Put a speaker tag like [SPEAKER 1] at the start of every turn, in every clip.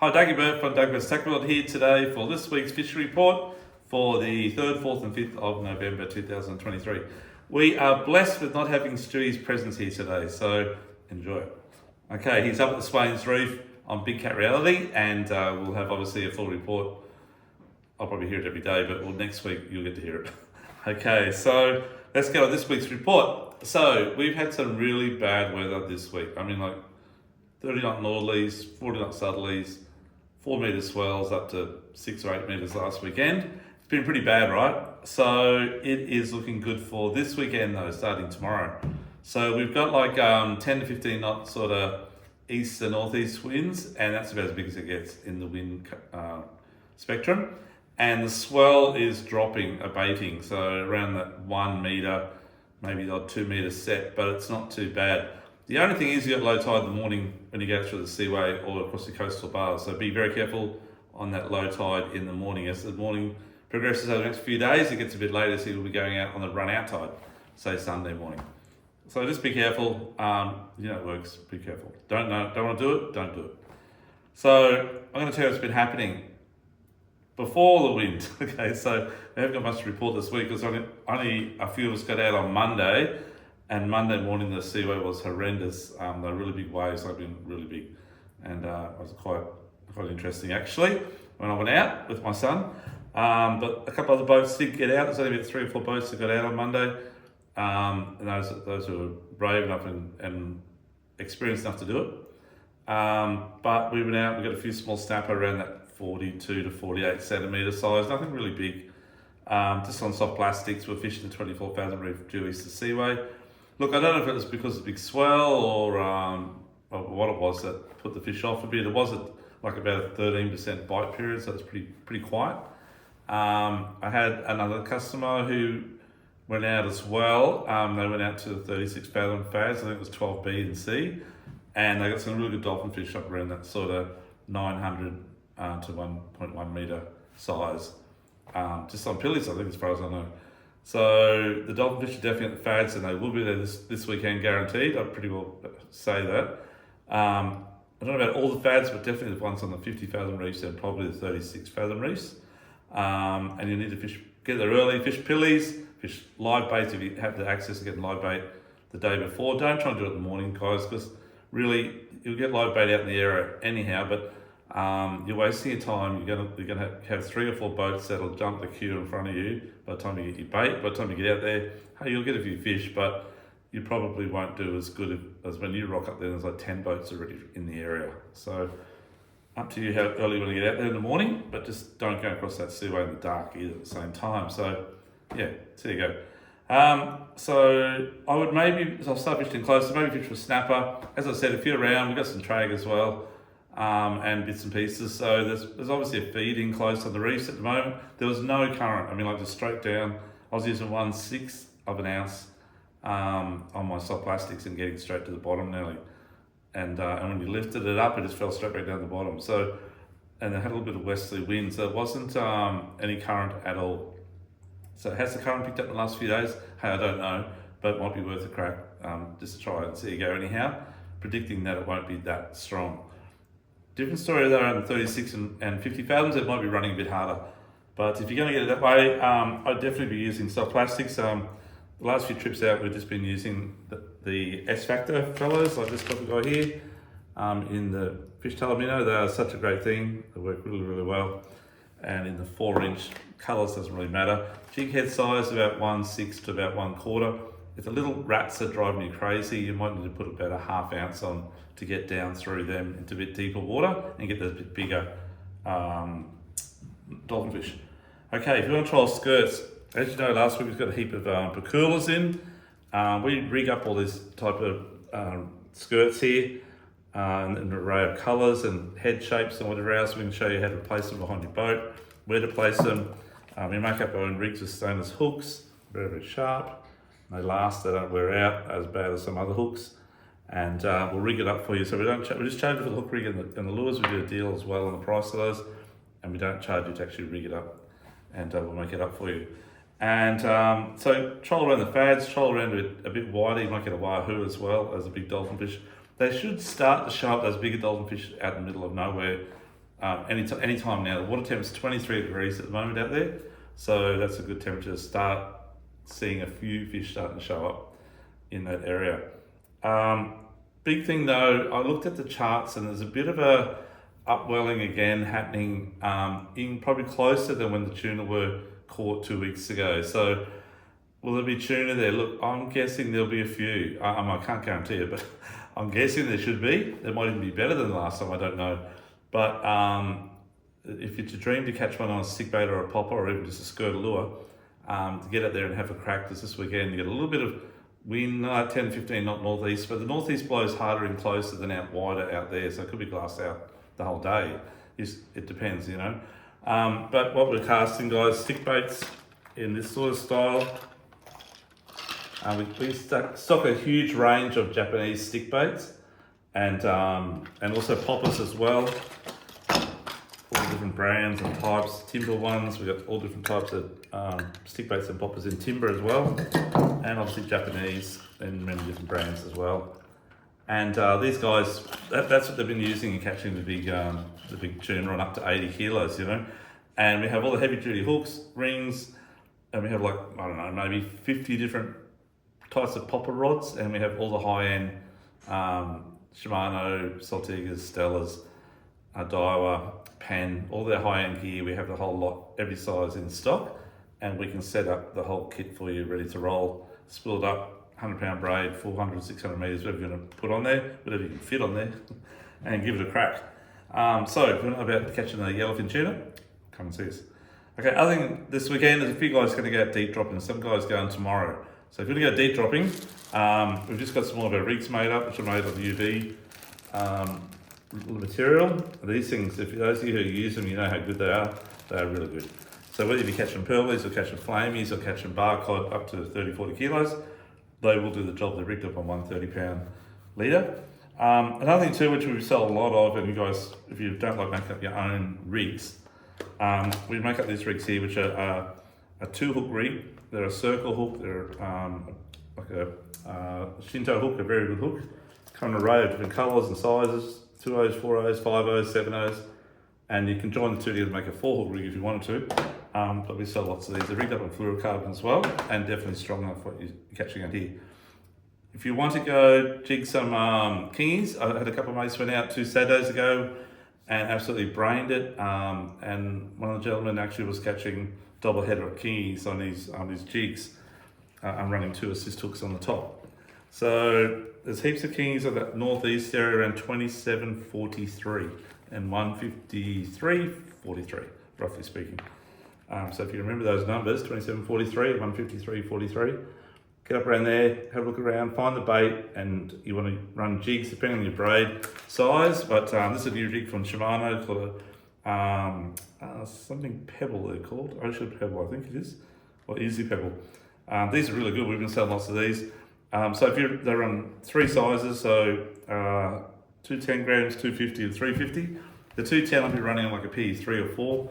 [SPEAKER 1] Hi, Dougie Burt from Douglas Tackleworld here today for this week's fishery report for the 3rd, 4th and 5th of November 2023. We are blessed with not having Stu's presence here today, so enjoy it. Okay, he's up at the Swains Reef on Big Cat Reality, and we'll have obviously a full report. I'll probably hear it every day, but next week you'll get to hear it. Okay, so let's go on this week's report. So we've had some really bad weather this week. I mean, like 30 knot northerlies, 40 knot southerlies, 4 metre swells up to 6 or 8 metres last weekend. It's been pretty bad, right? So it is looking good for this weekend though, starting tomorrow. So we've got like 10 to 15 knot sort of east to northeast winds, and that's about as big as it gets in the wind spectrum. And the swell is dropping, abating, so around that 1 metre, maybe not 2 metre set, but it's not too bad. The only thing is you got low tide in the morning when you go through the seaway or across the coastal bars, so be very careful on that low tide in the morning. As the morning progresses over the next few days, it gets a bit later, so you'll be going out on the run out tide, say Sunday morning. So just be careful, it works, be careful. Don't want to do it, don't do it. So I'm going to tell you what's been happening before the wind. Okay, so we haven't got much to report this week because only a few of us got out on Monday, and Monday morning the seaway was horrendous. They're really big waves, they've been really big, and it was quite interesting actually when I went out with my son. But a couple other boats did get out. There's only about 3 or 4 boats that got out on Monday, and those who were brave enough and experienced enough to do it. But we went out, we got a few small snapper around that 42 to 48 centimetre size, nothing really big, just on soft plastics. We're fishing the 24 fathom reef due east of Seaway. Look, I don't know if it was because of the big swell or what it was that put the fish off a bit. It was like about a 13% bite period, so it's pretty quiet. I had another customer who went out as well. They went out to the 36 fathom fads, I think it was 12B and C, and they got some really good dolphin fish up around that sort of 900 to 1.1 metre size, just on pillies, I think, as far as I know. So the dolphin fish are definitely at the fads, and they will be there this weekend guaranteed. I'd pretty well say that. I don't know about all the fads, but definitely the ones on the 50 fathom reefs and probably the 36 fathom reefs. And you need to get there early, fish pillies, fish live baits if you have the access to getting live bait the day before. Don't try and do it in the morning, guys, because really you'll get live bait out in the area anyhow, but you're wasting your time. You're gonna have 3 or 4 boats that'll jump the queue in front of you by the time you get your bait. By the time you get out there, hey, you'll get a few fish, but you probably won't do as good as when you rock up there. There's like 10 boats already in the area. So up to you how early you want to get out there in the morning, but just don't go across that seaway in the dark either at the same time. So yeah, so there you go. So I would I'll start fishing closer, maybe fish for snapper. As I said, if you're around, we've got some trag as well. And bits and pieces. So there's obviously a feed in close on the reefs at the moment. There was no current. I mean, like just straight down. I was using 1/6 of an ounce on my soft plastics and getting straight to the bottom nearly. And when you lifted it up, it just fell straight back down the bottom. So, and it had a little bit of westerly wind, so it wasn't any current at all. So has the current picked up in the last few days? Hey, I don't know, but it might be worth a crack just to try and see you go anyhow. Predicting that it won't be that strong. Different story there on the 36 and 50 fathoms, it might be running a bit harder. But if you're going to get it that way, I'd definitely be using soft plastics. The last few trips out, we've just been using the S Factor fellows, like this type of guy here, in the fish tail minnow. They are such a great thing. They work really, really well. And in the 4-inch colours, doesn't really matter. Jig head size, about 1/6 to about 1/4. If the little rats are driving you crazy, you might need to put about a 1/2 ounce on to get down through them into a bit deeper water and get those bit bigger dolphin fish. Okay, if you want to trial skirts, as you know, last week we've got a heap of percoolers in. We rig up all this type of skirts here, in an array of colours and head shapes and whatever else. We can show you how to place them behind your boat, where to place them. We make up our own rigs with stainless hooks, very, very sharp. They last, they don't wear out as bad as some other hooks. And we'll rig it up for you. So we just charge you for the hook rig and the lures. We do a deal as well on the price of those. And we don't charge you to actually rig it up. And we'll make it up for you. And so troll around the fads, troll around a bit wider. You might get a wahoo as well as a big dolphin fish. They should start to show up those bigger dolphin fish out in the middle of nowhere any time now. The water temperature is 23 degrees at the moment out there, so that's a good temperature to start seeing a few fish starting to show up in that area. Big thing though, I looked at the charts and there's a bit of a upwelling again happening in probably closer than when the tuna were caught 2 weeks ago. So will there be tuna there? Look, I'm guessing there'll be a few. I can't guarantee it, but I'm guessing there should be. There might even be better than the last time, I don't know. But if it's a dream to catch one on a stick bait or a popper or even just a skirt lure, to get out there and have a crack this weekend, you get a little bit of wind, 10, 15 knot northeast, but the northeast blows harder and closer than out wider out there, so it could be glassed out the whole day. It depends, you know. But what we're casting, guys, stick baits in this sort of style. We stock a huge range of Japanese stick baits and also poppers as well. All different brands and types, timber ones. We've got all different types of stick baits and poppers in timber as well, and obviously Japanese and many different brands as well. And these guys, that's what they've been using in catching the big tuna on up to 80 kilos, you know. And we have all the heavy duty hooks, rings, and we have like, I don't know, maybe 50 different types of popper rods, and we have all the high end Shimano, Saltigas, Stellas, Daiwa, Pan, all their high end gear. We have the whole lot, every size in stock, and we can set up the whole kit for you ready to roll. Spooled up, 100-pound braid, 400, 600 metres, whatever you're going to put on there, whatever you can fit on there, and give it a crack. So if you know about catching a yellowfin tuna, come and see us. Okay, other than this weekend, there's a few guys going to go out deep dropping, some guys going tomorrow. So if you're going to go deep dropping, we've just got some more of our rigs made up, which are made of UV material. These things, if those of you who use them, you know how good they are. They are really good. So whether you're catching pearlies or catching flamies or catching bar cod up to 30, 40 kilos, they will do the job. They're rigged up on 130-pound leader. Another thing too, which we sell a lot of, and you guys, if you don't like making up your own rigs, we make up these rigs here, which are a 2-hook rig. They're a circle hook. They're like a Shinto hook, a very good hook. Come in an array of different colours and sizes, 2Os, 4Os, 5Os, 7Os, and you can join the two together to make a 4-hook rig if you wanted to. But we sell lots of these. They're rigged up on fluorocarbon as well, and definitely strong enough for what you're catching out here. If you want to go jig some kingies, I had a couple of mates went out 2 Saturdays ago and absolutely brained it. And one of the gentlemen actually was catching double header of kingies on his jigs. I'm running 2 assist hooks on the top. So there's heaps of kingies of that northeast area around 27.43 and 153.43, roughly speaking. So if you remember those numbers, 27.43 and 153.43, get up around there, have a look around, find the bait, and you want to run jigs depending on your braid size. But this is a new jig from Shimano called something Pebble they're called, Ocean Pebble I think it is, or Easy Pebble. These are really good, we've been selling lots of these. So they run 3 sizes, so 2 10 grams, 250 and 350. The 210 I'll be running on like a PE3 or 4.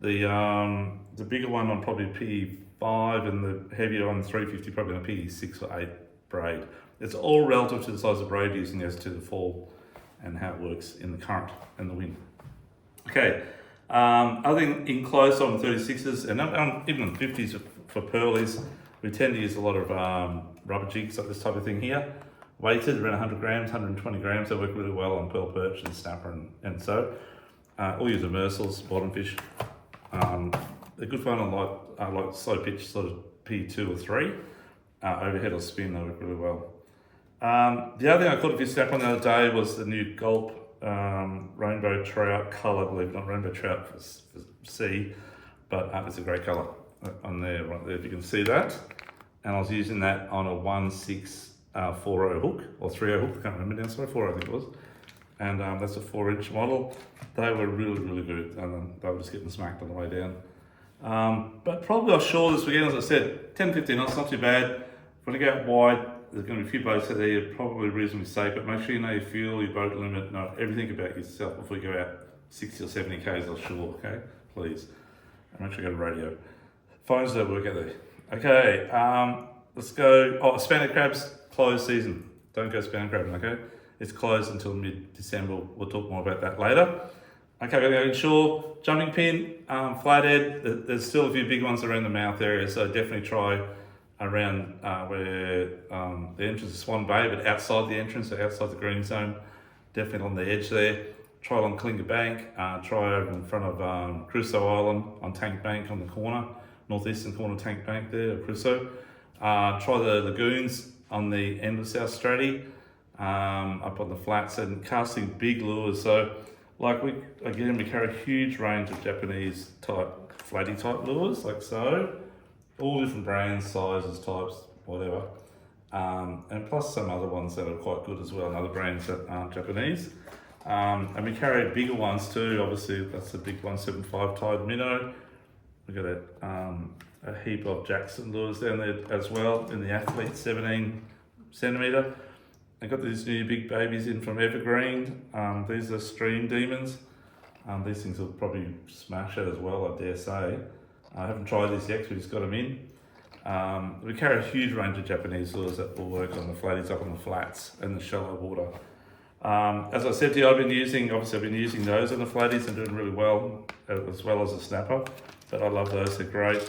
[SPEAKER 1] The bigger one on probably PE5 and the heavier on 350 probably on a PE6 or 8 braid. It's all relative to the size of braid you're using as to the fall and how it works in the current and the wind. Okay, other than in close on 36s and even on 50s for pearlies, we tend to use a lot of rubber jigs like this type of thing here. Weighted around 100 grams, 120 grams. They work really well on pearl perch and snapper and so. Or use immersals, bottom fish. They're good fun on like slow pitch, sort of P2 or 3. Overhead or spin, they work really well. The other thing I caught a few snap on the other day was the new Gulp rainbow trout colour, believe it or not, rainbow trout for sea, but it's a great colour on there, right there, if you can see that. And I was using that on a 1.640 hook, or 3.0 hook, I can't remember now, sorry, 4 I think it was. And that's a 4-inch model. They were really, really good, and they were just getting smacked on the way down. But probably offshore this weekend, as I said, 10, 15 knots, not too bad. When you go out wide, there's going to be a few boats out there, you're probably reasonably safe, but make sure you know your fuel, your boat limit, know everything about yourself before you go out 60 or 70 k's offshore, okay? Please. And make sure you got a radio. Phones don't work out there. Okay, let's go. Oh, spanish crabs, closed season. Don't go spanish crabbing, okay? It's closed until mid-December. We'll talk more about that later. Okay, we're going to go inshore, jumping pin, flathead. There's still a few big ones around the mouth area, so definitely try around where the entrance is Swan Bay, but outside the entrance, so outside the green zone, definitely on the edge there. Try along Kalinga Bank, try over in front of Crusoe Island on Tank Bank on the corner, northeastern corner of Tank Bank there, Crusoe. Try the lagoons on the end of South Estuary, up on the flats, and casting big lures. So like we carry a huge range of Japanese type, flatty type lures, like so. All different brands, sizes, types, whatever. And plus some other ones that are quite good as well, and other brands that aren't Japanese. And we carry bigger ones too, obviously that's the big 175 Tide minnow. We've got a heap of Jackson lures down there as well in the Athlete 17 centimetre. I got these new big babies in from Evergreen. These are Stream Demons. These things will probably smash it as well, I dare say. I haven't tried these yet, we just got them in. We carry a huge range of Japanese lures that will work on the flatties, up on the flats and the shallow water. As I said to you, I've been using those on the flatties and doing really well, as well as a snapper. But I love those, they're great.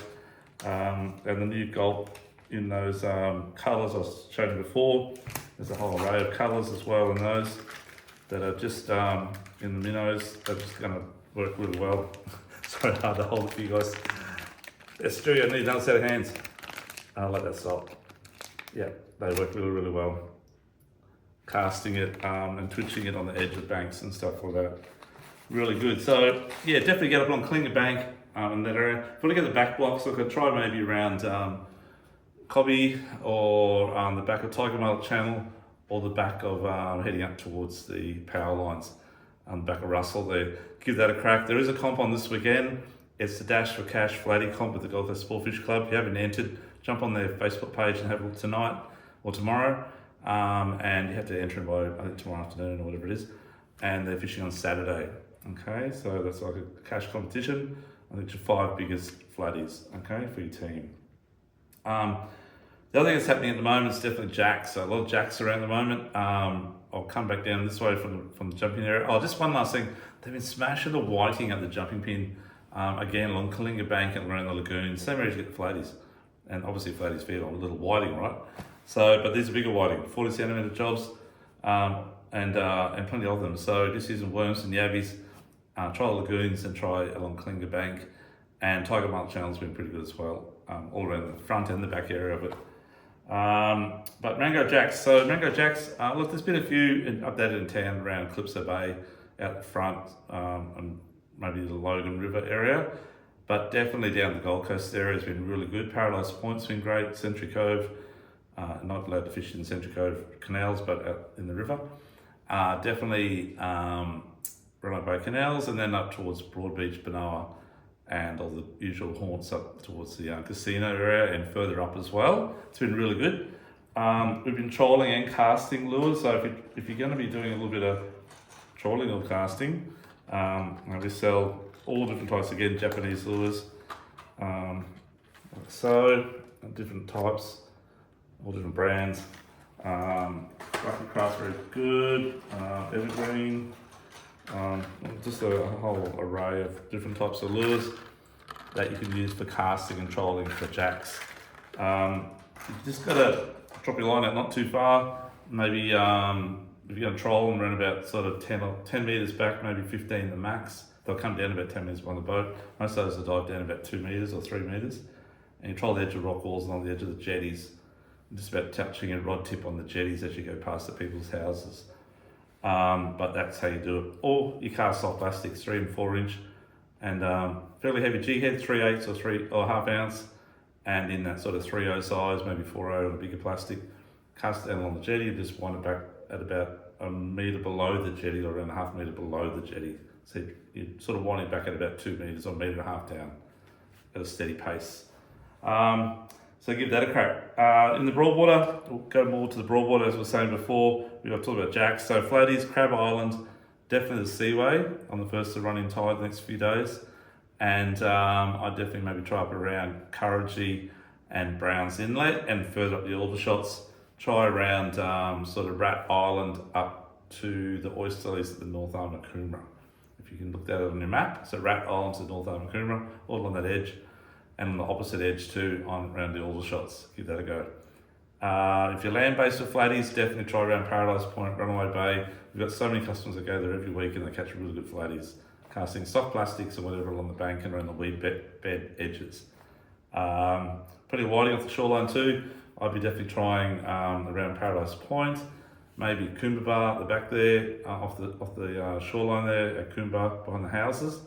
[SPEAKER 1] And the new gulp in those colours I was showing you before. There's a whole array of colours as well in those that are just in the minnows. They're just going to work really well. It's so hard to hold it for you guys. Estuary, I need another set of hands. I'll let that stop. Yeah, they work really, really well. Casting it and twitching it on the edge of banks and stuff like that. Really good. So yeah, definitely get up on Kalinga Bank in that area. If you want to get the back blocks, I could try maybe around Cobby or the back of Tiger Mullet Channel, or the back of heading up towards the power lines on the back of Russell there. Give that a crack. There is a comp on this weekend. It's the Dash for Cash Flatty comp with the Gold Coast Sportfish Club. If you haven't entered, jump on their Facebook page and have a look tonight or tomorrow. And you have to enter by, I think, tomorrow afternoon or whatever it is. And they're fishing on Saturday. Okay, so that's like a cash competition. I think it's your 5 biggest flatties, okay, for your team. The other thing that's happening at the moment is definitely jacks. So a lot of jacks around the moment. I'll come back down this way from the jumping area. Oh, just one last thing. They've been smashing the whiting at the jumping pin, again along Kalinga Bank and around the lagoon. Same area to get the flatties. And obviously flatties feed on a little whiting, right? So, but these are bigger whiting, 40 centimetre jobs, and plenty of them. So just using worms and yabbies, try the lagoons and try along Kalinga Bank. And Tiger Mullet Channel's been pretty good as well, all around the front and the back area of it. But Mangrove Jacks, so Mangrove Jacks, look, there's been a few updated in town around Calypso Bay out front, and maybe the Logan River area, but definitely down the Gold Coast area has been really good. Paradise Point's been great, Century Cove, not allowed to fish in Century Cove canals, but out in the river. Definitely Roanoke Bay canals, and then up towards Broadbeach, Benoa, and all the usual haunts up towards the casino area and further up as well. It's been really good. We've been trolling and casting lures, so if you're going to be doing a little bit of trolling or casting, we sell all different types, again, Japanese lures. So, different types, all different brands. Rocky Craft's very good, Evergreen. Just a whole array of different types of lures that you can use for casting and trolling for jacks. You just gotta drop your line out not too far. Maybe if you're gonna troll them around about sort of 10 meters back, maybe 15 the max. They'll come down about 10 meters on the boat. Most of those will dive down about 2 meters or 3 meters. And you troll the edge of rock walls and on the edge of the jetties. Just about touching a rod tip on the jetties as you go past the people's houses. But that's how you do it. Or you cast soft plastics, 3 and 4 inch, and fairly heavy jig head, 3/8 or 3 or half ounce, and in that sort of 3/0 size, maybe 4/0 on a bigger plastic. Cast it down along the jetty, and just wind it back at about a metre below the jetty, or around a half metre below the jetty. So you sort of wind it back at about 2 metres or 1.5 metres down at a steady pace. So give that a crack. In the Broadwater, we'll go more to the Broadwater as we were saying before. We've got to talk about jacks. So flatties, Crab Island, definitely the Seaway on the first to run in tide the next few days. And I'd definitely maybe try up around Curragee and Browns Inlet, and further up the Aldershots. Try around sort of Rat Island up to the Oysterleys at the North Arm of Coomera. If you can look looked at it on your map. So Rat Island to North Arm Coomera, all on that edge, and on the opposite edge too, around the Aldershots. Give that a go. If you're land-based with flatties, definitely try around Paradise Point, Runaway Bay. We've got so many customers that go there every week and they catch really good flatties, casting soft plastics or whatever along the bank and around the weed bed edges. Plenty of whiting off the shoreline too. I'd be definitely trying around Paradise Point, maybe Coomera at the back there, off the shoreline there at Coomera behind the houses,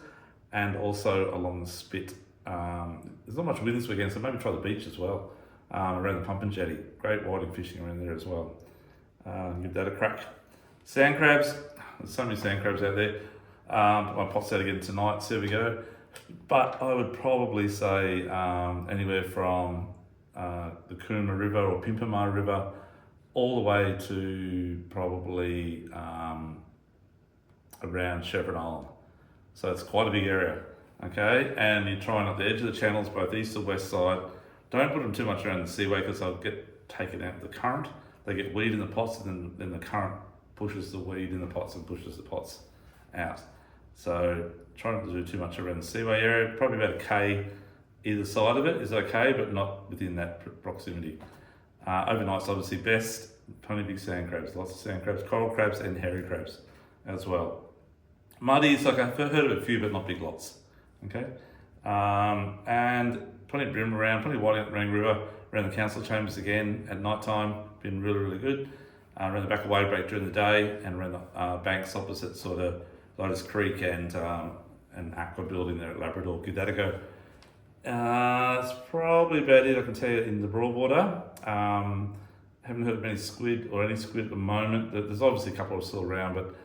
[SPEAKER 1] and also along the Spit. There's not much wind this weekend, so maybe try the beach as well. Around the Pump and Jetty. Great whiting fishing around there as well. Give that a crack. Sand crabs, there's so many sand crabs out there. My pot's out again tonight, so there we go. But I would probably say anywhere from the Coomera River or Pimpamar River all the way to probably around Chevron Island. So it's quite a big area, okay? And you're trying up the edge of the channels, both east and west side. Don't put them too much around the seaway because they'll get taken out with the current. They get weed in the pots and then the current pushes the weed in the pots and pushes the pots out. So try not to do too much around the seaway area. Probably about a K either side of it is okay, but not within that proximity. Overnight's obviously best. Plenty of big sand crabs, lots of sand crabs, coral crabs and hairy crabs as well. Muddies, like I've heard of a few, but not big lots. Okay, and plenty of bream around, plenty of whiting at the Ring River, around the council chambers again at night time, been really, really good. Around the back of Wave Break during the day, and around the banks opposite sort of Lotus Creek and Aqua building there at Labrador. Give that a go. It's probably about it I can tell you in the Broadwater. Haven't heard of any squid or any squid at the moment. There's obviously a couple still around, but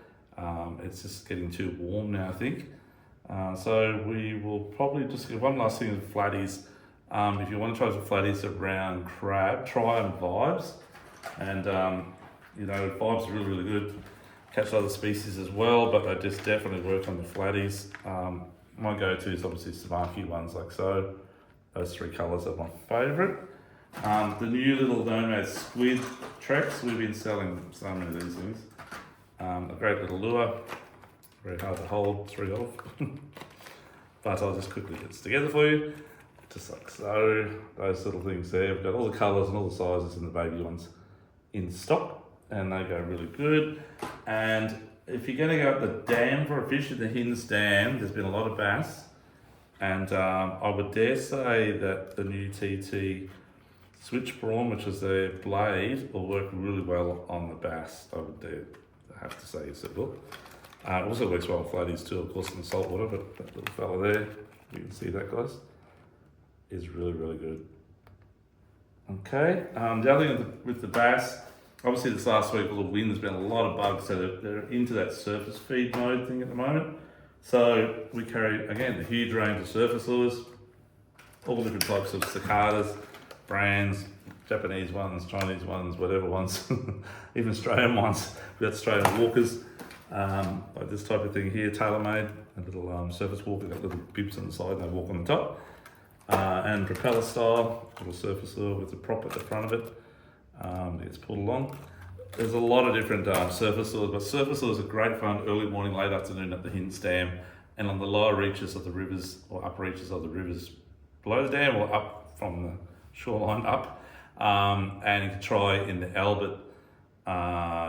[SPEAKER 1] it's just getting too warm now, I think. So we will probably just get one last thing with flatties. If you want to try some flatties around crab, try them Vibes. And Vibes are really, really good. Catch other species as well, but they just definitely work on the flatties. My go-to is obviously Samaki ones like so. Those three colours are my favourite. The new little nomad squid tracks, we've been selling so many of these things. A great little lure, very hard to hold, 3 off. But I'll just quickly get this together for you. Just like so, those little things there. We've got all the colours and all the sizes and the baby ones in stock, and they go really good. And if you're going to go up the dam for a fish at the Hinds Dam, there's been a lot of bass, and I would dare say that the new TT switch prawn, which is their blade, will work really well on the bass. I would dare have to say yes, it will. It also works well on flatties too, of course, in the saltwater, but that little fella there, you can see that, guys, is really, really good. Okay, the other thing with the bass, obviously this last week with the wind, there's been a lot of bugs, so they're into that surface feed mode thing at the moment. So we carry, again, a huge range of surface lures, all different types of cicadas, brands, Japanese ones, Chinese ones, whatever ones, even Australian ones. We've got Australian walkers, like this type of thing here, tailor-made, a little surface walker, got little bibs on the side and they walk on the top. And propeller style, little surface lure with a prop at the front of it. It's pulled along. There's a lot of different surface lures, but surface lures are great fun early morning, late afternoon at the Hinds Dam and on the lower reaches of the rivers or upper reaches of the rivers below the dam or up from the shoreline up. And you can try in the Albert,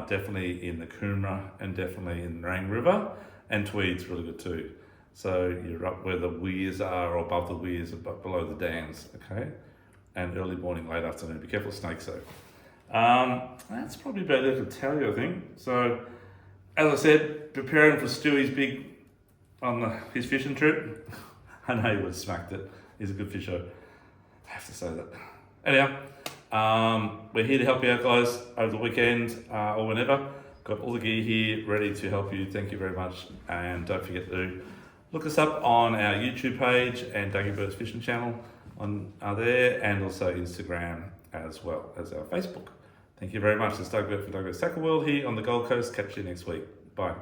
[SPEAKER 1] definitely in the Coomera and definitely in the Rang River, and Tweed's really good too. So you're up where the weirs are or above the weirs, but below the dams, okay? And early morning, late afternoon. Be careful of snakes though. That's probably about it to tell you, I think. So, as I said, preparing for Stewie's big on his fishing trip. I know he would have smacked it. He's a good fisher. I have to say that. Anyhow, we're here to help you out, guys, over the weekend or whenever. Got all the gear here ready to help you. Thank you very much. And don't forget to look us up on our YouTube page and Dougie Bird's Fishing channel on there, and also Instagram as well as our Facebook. Thank you very much. It's Doug Bird for Doug Bird's Tackle World here on the Gold Coast. Catch you next week. Bye.